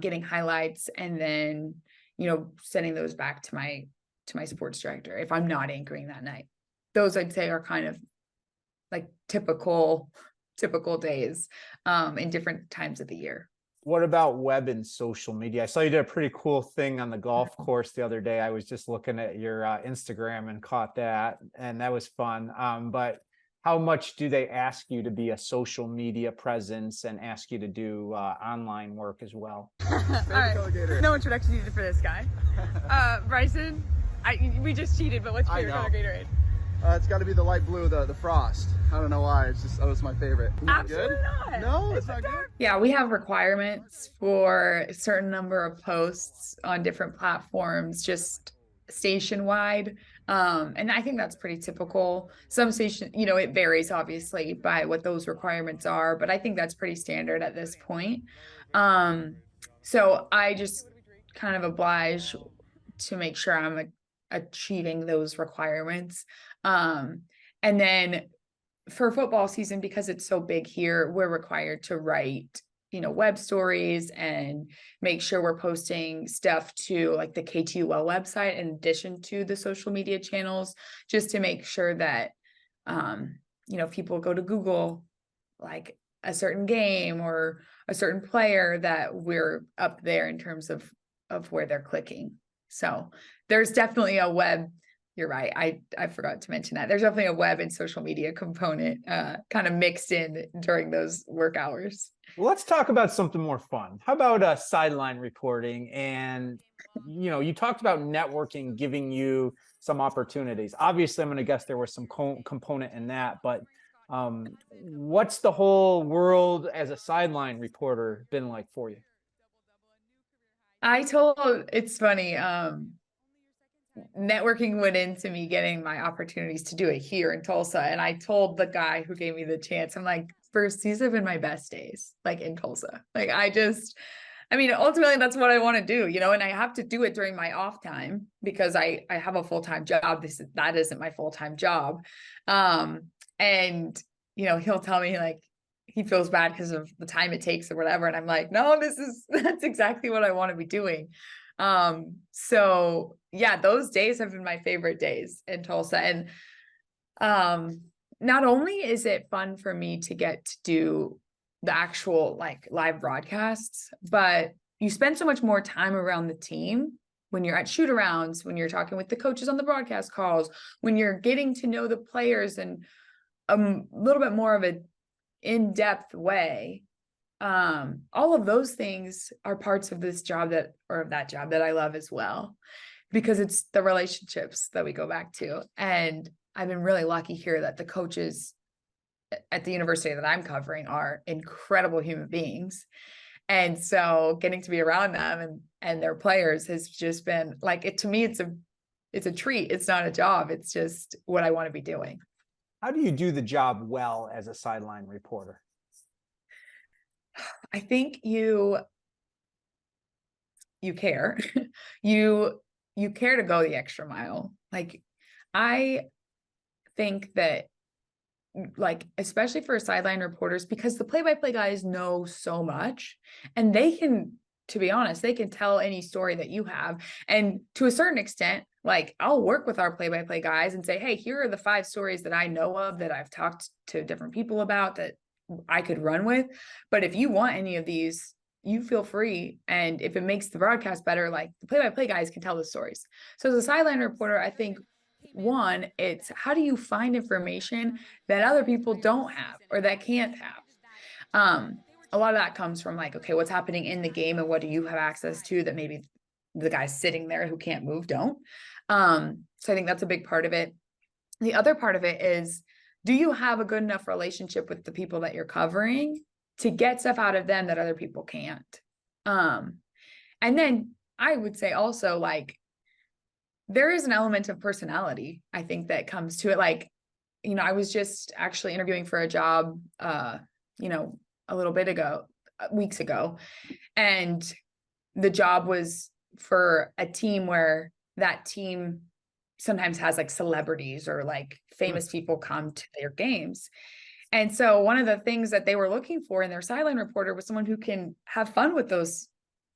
getting highlights, and then, sending those back to my sports director if I'm not anchoring that night. Those I'd say are kind of like typical days, in different times of the year. What about web and social media? I saw you did a pretty cool thing on the golf course the other day. I was just looking at your Instagram and caught that, and that was fun. But how much do they ask you to be a social media presence and ask you to do online work as well? All right. No introduction needed for this guy. Bryson, we just cheated, but what's your favorite color Gatorade? It's got to be the light blue, the frost. I don't know why. It's just, that was my favorite. Absolutely good? not. No, it's not good. Yeah, we have requirements for a certain number of posts on different platforms, just station wide. And I think that's pretty typical. Some station, it varies obviously by what those requirements are, but I think that's pretty standard at this point. So I just kind of oblige to make sure I'm achieving those requirements. And then for football season, because it's so big here, we're required to write, web stories and make sure we're posting stuff to like the KTUL website in addition to the social media channels, just to make sure that, people go to Google like a certain game or a certain player, that we're up there in terms of where they're clicking. So there's definitely a web. You're right. I forgot to mention that. There's definitely a web and social media component kind of mixed in during those work hours. Well, let's talk about something more fun. How about sideline reporting? And, you talked about networking giving you some opportunities. Obviously, I'm going to guess there was some component in that, but what's the whole world as a sideline reporter been like for you? It's funny. Networking went into me getting my opportunities to do it here in Tulsa. And I told the guy who gave me the chance, I'm like, first, these have been my best days, like in Tulsa. Like ultimately that's what I want to do, and I have to do it during my off time because I have a full-time job. That isn't my full-time job. And, he'll tell me like, he feels bad because of the time it takes or whatever. And I'm like, no, that's exactly what I want to be doing. So yeah, those days have been my favorite days in Tulsa. And, not only is it fun for me to get to do the actual like live broadcasts, but you spend so much more time around the team when you're at shoot arounds, when you're talking with the coaches on the broadcast calls, when you're getting to know the players in a little bit more of an in-depth way. All of those things are parts of this job that I love as well, because it's the relationships that we go back to. And I've been really lucky here that the coaches at the university that I'm covering are incredible human beings. And so getting to be around them and their players has just been like, to me, it's a treat. It's not a job. It's just what I want to be doing. How do you do the job well as a sideline reporter? I think you care. you care to go the extra mile. Like, I think that, like, especially for sideline reporters, because the play-by-play guys know so much, and they can, to be honest, they can tell any story that you have. And to a certain extent, like, I'll work with our play-by-play guys and say, hey, here are the 5 stories that I know of that I've talked to different people about that I could run with. But if you want any of these, you feel free. And if it makes the broadcast better, like, the play-by-play guys can tell the stories. So as a sideline reporter, I think, one, it's how do you find information that other people don't have or that can't have? A lot of that comes from like, okay, what's happening in the game and what do you have access to that maybe the guys sitting there who can't move don't? So I think that's a big part of it. The other part of it is, do you have a good enough relationship with the people that you're covering to get stuff out of them that other people can't? And then I would say also, like, there is an element of personality, I think, that comes to it. Like, I was just actually interviewing for a job, a little bit ago, weeks ago, and the job was for a team where that team sometimes has like celebrities or like famous people come to their games. And so one of the things that they were looking for in their sideline reporter was someone who can have fun with those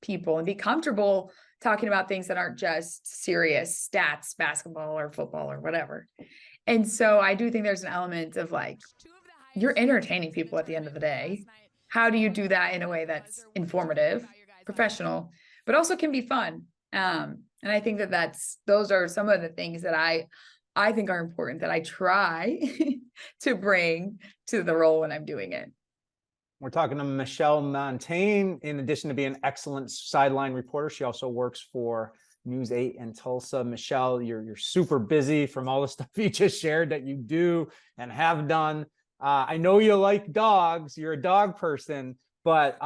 people and be comfortable talking about things that aren't just serious stats, basketball or football or whatever. And so I do think there's an element of like, you're entertaining people at the end of the day. how do you do that in a way that's informative, professional, but also can be fun? And I think that those are some of the things that I think are important that I try to bring to the role when I'm doing it. We're talking to Michelle Montaine. In addition to being an excellent sideline reporter, she also works for News 8 in Tulsa. Michelle, you're super busy from all the stuff you just shared that you do and have done. I know you like dogs. You're a dog person, but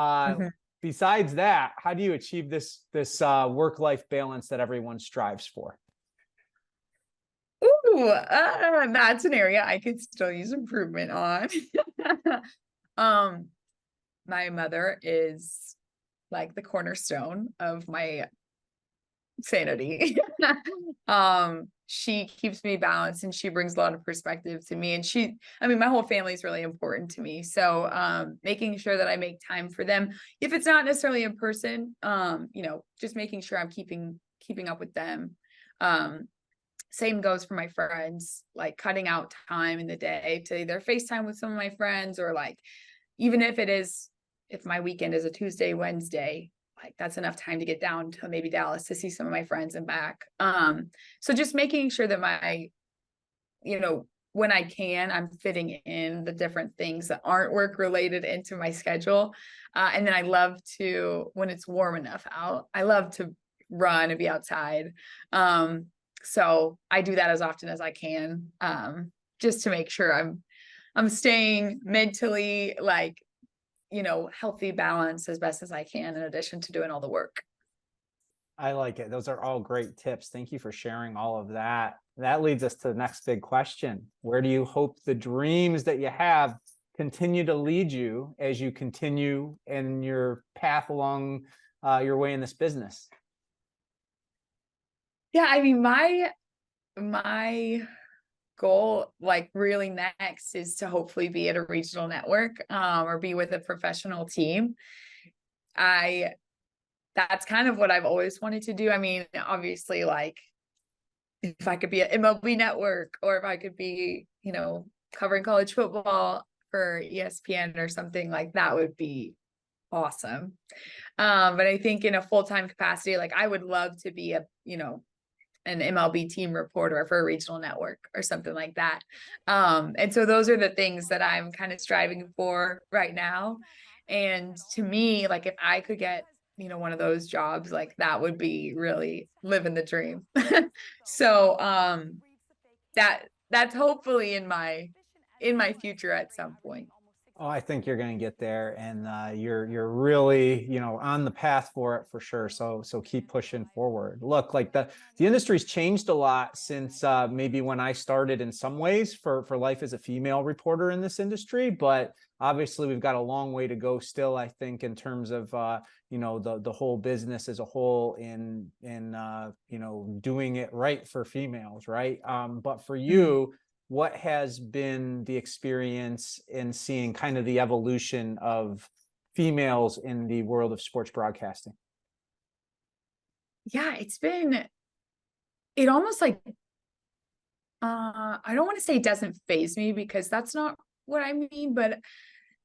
besides that, how do you achieve this work-life balance that everyone strives for? Ooh, that's an area I could still use improvement on. My mother is like the cornerstone of my sanity. She keeps me balanced and she brings a lot of perspective to me. And my whole family is really important to me. So, making sure that I make time for them, if it's not necessarily in person, just making sure I'm keeping up with them. Same goes for my friends, like cutting out time in the day to either FaceTime with some of my friends, or like, even if my weekend is a Tuesday, Wednesday, like that's enough time to get down to maybe Dallas to see some of my friends and back. So just making sure that when I can, I'm fitting in the different things that aren't work related into my schedule. And then I love to, when it's warm enough out, I love to run and be outside. So I do that as often as I can, just to make sure I'm staying mentally healthy, balance as best as I can, in addition to doing all the work. I like it. Those are all great tips. Thank you for sharing all of that. That leads us to the next big question. Where do you hope the dreams that you have continue to lead you as you continue in your path along your way in this business? Yeah, I mean, my goal, like really next, is to hopefully be at a regional network, or be with a professional team. That's kind of what I've always wanted to do. I mean, obviously, like if I could be at MLB Network, or if I could be, covering college football for ESPN or something, like that would be awesome. But I think in a full-time capacity, like I would love to be an MLB team reporter for a regional network or something like that. And so those are the things that I'm kind of striving for right now. And to me, like if I could get, one of those jobs, like that would be really living the dream. So that's hopefully in my future at some point. Oh, I think you're going to get there, and you're really, on the path for it for sure. So keep pushing forward. Look, like the industry's changed a lot since maybe when I started in some ways for life as a female reporter in this industry, but obviously we've got a long way to go still, I think, in terms of the whole business as a whole in doing it right for females, right? But for you, what has been the experience in seeing kind of the evolution of females in the world of sports broadcasting? Yeah, it almost like, I don't want to say it doesn't faze me, because that's not what I mean, but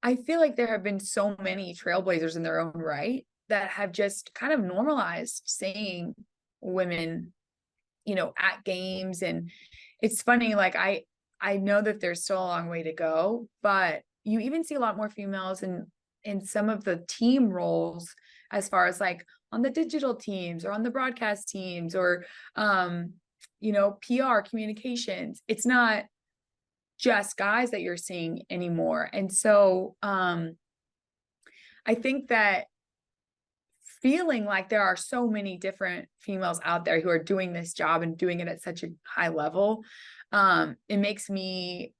I feel like there have been so many trailblazers in their own right that have just kind of normalized seeing women, at games. And it's funny, like I know that there's still a long way to go, but you even see a lot more females in some of the team roles, as far as like on the digital teams or on the broadcast teams, or PR, communications. It's not just guys that you're seeing anymore. And so I think that feeling like there are so many different females out there who are doing this job and doing it at such a high level, it makes me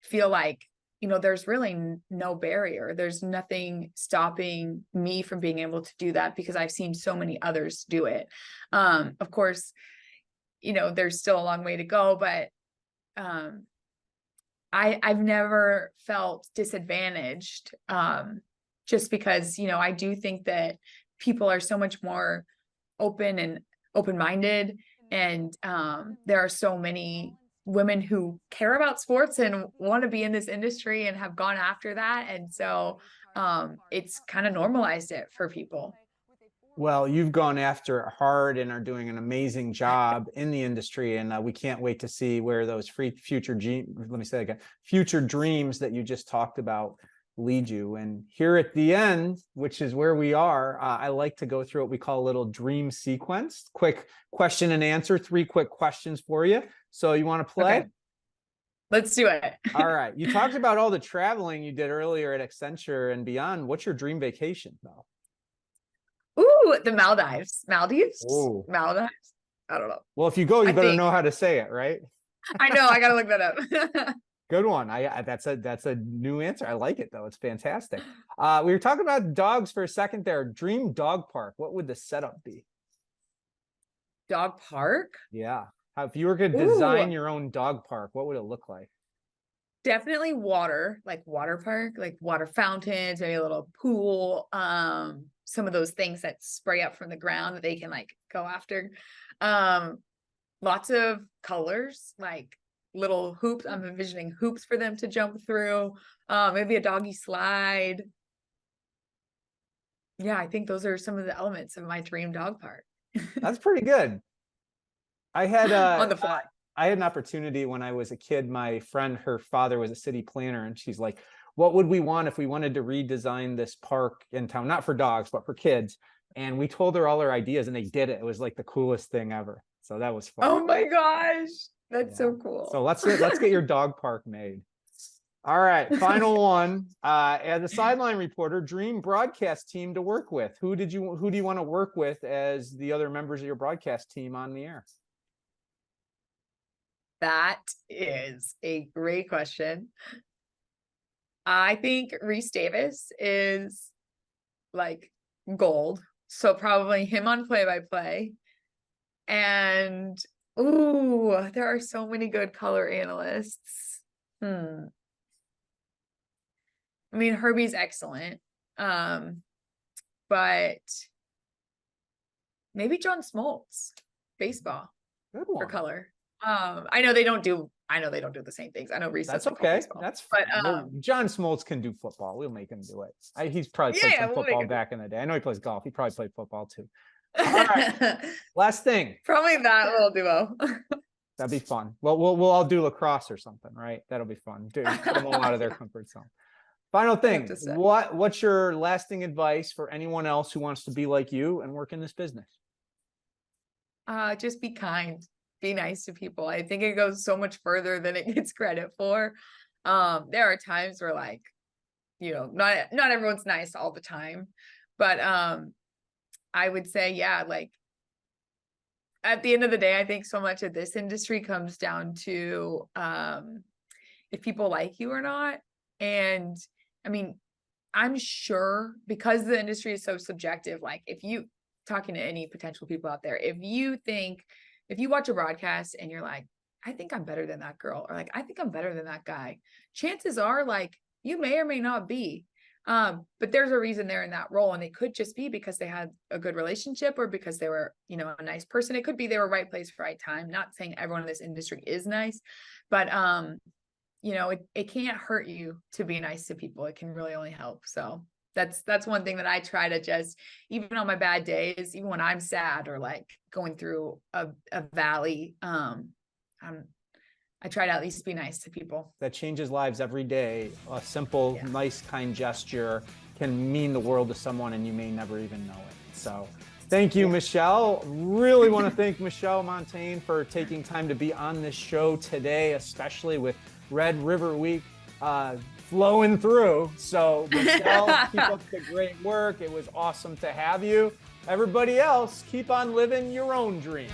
feel like, there's really no barrier. There's nothing stopping me from being able to do that, because I've seen so many others do it. Of course, there's still a long way to go, but I've never felt disadvantaged, just because, I do think that people are so much more open and open-minded, and there are so many women who care about sports and want to be in this industry and have gone after that. And so it's kind of normalized it for people. Well, you've gone after it hard and are doing an amazing job in the industry, and we can't wait to see where those future dreams that you just talked about lead you. And here at the end, which is where we are, I like to go through what we call a little dream sequence. Quick question and answer, 3 quick questions for you. So you want to play? Okay. Let's do it. All right. You talked about all the traveling you did earlier at Accenture and beyond. What's your dream vacation, though? Ooh, the Maldives. Maldives? Ooh. Maldives? I don't know. Well, if you go, you better know how to say it, right? I know. I got to look that up. Good one. That's a new answer. I like it, though. It's fantastic. We were talking about dogs for a second there. Dream dog park. What would the setup be? Dog park? Yeah. If you were going to design your own dog park, what would it look like? Definitely water, like water park, like water fountains, maybe a little pool. Some of those things that spray up from the ground that they can like go after. Lots of colors, like little hoops. I'm envisioning hoops for them to jump through. Maybe a doggy slide. Yeah, I think those are some of the elements of my dream dog park. That's pretty good. I had on the fly. I had an opportunity when I was a kid. My friend, her father was a city planner, and she's like, what would we want if we wanted to redesign this park in town? Not for dogs, but for kids. And we told her all our ideas, and they did it. It was like the coolest thing ever. So that was fun. Oh my gosh. That's so cool. So let's get your dog park made. All right. Final one. As a sideline reporter, dream broadcast team to work with. Who do you want to work with as the other members of your broadcast team on the air? That is a great question. I think Reese Davis is like gold. So probably him on play-by-play. And ooh, there are so many good color analysts. I mean, Herbie's excellent. But maybe John Smoltz, baseball for color. I know they don't do the same things. I know Reese. That's okay. That's fine. But John Smoltz can do football. We'll make him do it. He's probably played some football back in the day. I know he plays golf. He probably played football too. All right. Last thing. Probably that little duo. That'd be fun. Well, we'll all do lacrosse or something, right? That'll be fun. Dude, put them all out of their comfort zone. Final thing. What's your lasting advice for anyone else who wants to be like you and work in this business? Just be kind. Be nice to people. I think it goes so much further than it gets credit for. There are times where like, not everyone's nice all the time, but I would say, yeah, like at the end of the day, I think so much of this industry comes down to if people like you or not. And I mean, I'm sure because the industry is so subjective, like if you talking to any potential people out there, if you watch a broadcast and you're like, I think I'm better than that girl, or like, I think I'm better than that guy, chances are like you may or may not be. But there's a reason they're in that role. And it could just be because they had a good relationship or because they were, a nice person. It could be they were right place, right time. Not saying everyone in this industry is nice, but it can't hurt you to be nice to people. It can really only help. So that's one thing that I try to just, even on my bad days, even when I'm sad or like going through a valley, I try to at least be nice to people. That changes lives every day. A simple, nice, kind gesture can mean the world to someone and you may never even know it. So thank you, Michelle. Really want to thank Michelle Montaine for taking time to be on this show today, especially with Red River Week flowing through. So Michelle, keep up the great work. It was awesome to have you. Everybody else, keep on living your own dream.